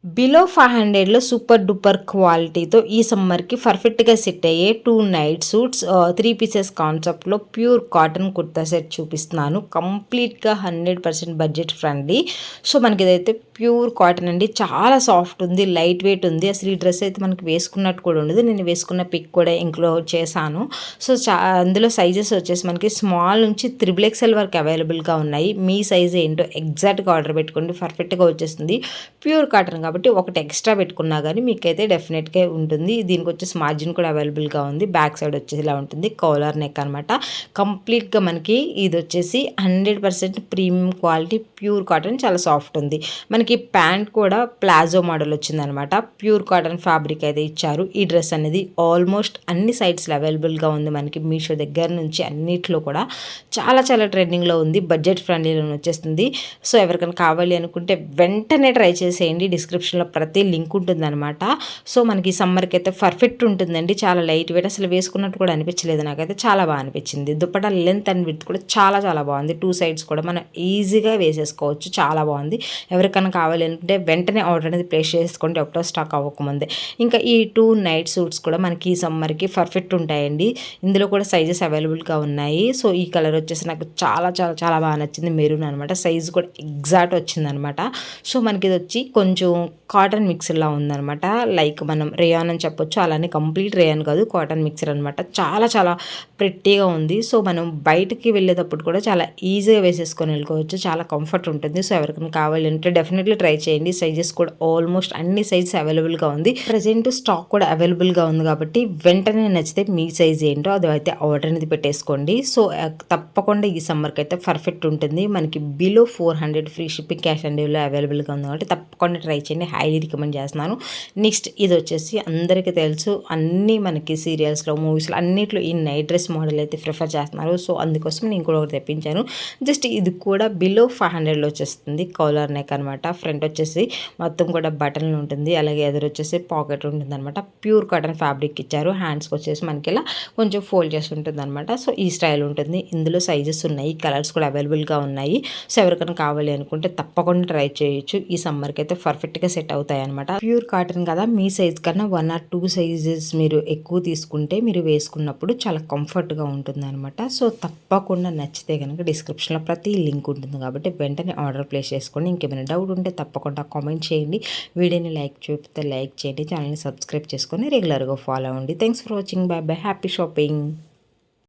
Below 500లో super duper క్వాలిటీతో ఈ సమ్మర్కి పర్ఫెక్ట్గా సెట్ అయ్యే 2 నైట్ సూట్స్ 3 పీసెస్ కాన్సెప్ట్లో ప్యూర్ కాటన్ కుర్తా సెట్ చూపిస్తున్నాను. కంప్లీట్గా 100% బడ్జెట్ ఫ్రెండ్లీ. సో మనకి ఇదైతే ప్యూర్ కాటన్ అండి. చాలా సాఫ్ట్ ఉంది, లైట్ వెయిట్ ఉంది. అసలు ఈ డ్రెస్ అయితే మనకి వేసుకున్నట్టు కూడా ఉండదు. నేను వేసుకున్న పిక్ కూడా ఇంక్లూడ్ చేశాను. సో అందులో సైజెస్ వచ్చేసి మనకి స్మాల్ నుంచి XXL వరకు అవైలబుల్గా ఉన్నాయి. మీ సైజ్ ఏంటో ఎగ్జాక్ట్గా ఆర్డర్ పెట్టుకోండి, పర్ఫెక్ట్గా వచ్చేస్తుంది. ప్యూర్ కాటన్ కాబట్టి ఒకటి ఎక్స్ట్రా పెట్టుకున్నా కానీ మీకైతే డెఫినెట్గా ఉంటుంది. దీనికి వచ్చేసి మార్జిన్ కూడా అవైలబుల్గా ఉంది. బ్యాక్ సైడ్ వచ్చేసి ఇలా ఉంటుంది, కాలర్ నెక్ అనమాట. కంప్లీట్గా మనకి ఇది వచ్చేసి 100% ప్రీమియం క్వాలిటీ ప్యూర్ కాటన్, చాలా సాఫ్ట్ ఉంది. మనకి ప్యాంట్ కూడా ప్లాజో మోడల్ వచ్చిందనమాట. ప్యూర్ కాటన్ ఫ్యాబ్రిక్ అయితే ఇచ్చారు. ఈ డ్రెస్ అనేది ఆల్మోస్ట్ అన్ని సైట్స్లో అవైలబుల్గా ఉంది. మనకి మీషో దగ్గర నుంచి అన్నిట్లో కూడా చాలా చాలా ట్రెండింగ్లో ఉంది. బడ్జెట్ ఫ్రెండ్లీలో వచ్చేస్తుంది. సో ఎవరికైనా కావాలి అనుకుంటే వెంటనే ట్రై చేసేయండి. డిస్క్రిప్షన్లో ప్రతి లింక్ ఉంటుందన్నమాట. సో మనకి సమ్మర్కి అయితే పర్ఫెక్ట్ ఉంటుందండి. చాలా లైట్ వెయిట్, అసలు వేసుకున్నట్టు కూడా అనిపించలేదు. నాకైతే చాలా బాగా అనిపించింది. దుపట్టా లెంత్ అండ్ విడ్త్ కూడా చాలా చాలా బాగుంది. 2 సైడ్స్ కూడా మనం ఈజీగా వేసేసుకోవచ్చు. చాలా బాగుంది. ఎవరికైనా కావాలి అంటే వెంటనే ఆర్డర్ అనేది ప్లేస్ చేసుకోండి, ఒకటో స్టాక్ అవ్వకముందే. ఇంకా ఈ 2 నైట్ సూట్స్ కూడా మనకి ఈ సమ్మర్కి పర్ఫెక్ట్ ఉంటాయండి. ఇందులో కూడా సైజెస్ అవైలబుల్గా ఉన్నాయి. సో ఈ కలర్ వచ్చేసి నాకు చాలా చాలా చాలా బాగా నచ్చింది, మెరూన్ అనమాట. సైజ్ కూడా ఎగ్జాక్ట్ వచ్చిందనమాట. సో మనకి ఇది వచ్చి కొంచెం కాటన్ మిక్సర్లా ఉందనమాట. లైక్ మనం రేయాన్ అని చెప్పొచ్చు, అలానే కంప్లీట్ రేయాన్ కాదు, కాటన్ మిక్సర్ అనమాట. చాలా చాలా ప్రెట్టీగా ఉంది. సో మనం బయటికి వెళ్ళేటప్పుడు కూడా చాలా ఈజీగా వేసేసుకొని వెళ్ళుకోవచ్చు. చాలా కంఫర్ట్ ఉంటుంది. సో ఎవరికైనా కావాలి అంటే డెఫినెట్లీ ట్రై చేయండి. సైజెస్ కూడా ఆల్మోస్ట్ అన్ని సైజెస్ అవైలబుల్గా ఉంది. ప్రజెంట్ స్టాక్ కూడా అవైలబుల్గా ఉంది కాబట్టి వెంటనే నచ్చితే మీ సైజ్ ఏంటో అది అయితే ఆర్డర్ అనేది పెట్టేసుకోండి. సో తప్పకుండా ఈ సమ్మర్కి అయితే పర్ఫెక్ట్ ఉంటుంది. మనకి below 400 free shipping, cash on delivery అవైలబుల్గా ఉంది కాబట్టి తప్పకుండా ట్రై చేయండి. హైలీ రికమెండ్ చేస్తున్నాను. నెక్స్ట్ ఇది వచ్చేసి అందరికీ తెలుసు, అన్నీ మనకి సీరియల్స్లో, మూవీస్లో అన్నిట్లో ఈ నైట్ డ్రెస్ మోడల్ అయితే ప్రిఫర్ చేస్తున్నారు. సో అందుకోసం నేను కూడా ఒకటి తెప్పించాను. జస్ట్ ఇది కూడా బిలో 500లో వచ్చేస్తుంది. కాలర్ నెక్ అనమాట. ఫ్రంట్ వచ్చేసి మొత్తం కూడా బటన్లు ఉంటుంది, అలాగే ఎదురు వచ్చేసి పాకెట్ ఉంటుంది అనమాట. ప్యూర్ కాటన్ ఫ్యాబ్రిక్ ఇచ్చారు. హ్యాండ్స్కి వచ్చేసి మనకి ఇలా కొంచెం ఫోల్డ్ చేసి ఉంటుంది అనమాట. సో ఈ స్టైల్ ఉంటుంది. ఇందులో సైజెస్ ఉన్నాయి, కలర్స్ కూడా అవైలబుల్గా ఉన్నాయి. సో ఎవరికైనా కావాలి అనుకుంటే తప్పకుండా ట్రై చేయొచ్చు. ఈ సమ్మర్కి అయితే పర్ఫెక్ట్గా సెట్ అవుతాయి అనమాట. ప్యూర్ కాటన్ కదా, మీ సైజ్ కన్నా 1 or 2 సైజెస్ మీరు ఎక్కువ తీసుకుంటే మీరు వేసుకున్నప్పుడు చాలా కంఫర్ట్గా ఉంటుంది అనమాట. సో తప్పకుండా నచ్చితే కనుక డిస్క్రిప్షన్లో ప్రతి లింక్ ఉంటుంది కాబట్టి వెంటనే ఆర్డర్ ప్లేస్ చేసుకోండి. ఇంకేమైనా డౌట్ ఉంటే తప్పకుండా కామెంట్ చేయండి. వీడియోని లైక్ చూపితే లైక్ చేయండి. ఛానల్ని సబ్స్క్రైబ్ చేసుకొని రెగ్యులర్గా ఫాలో అవ్వండి. Thanks for watching. By by. Happy shopping.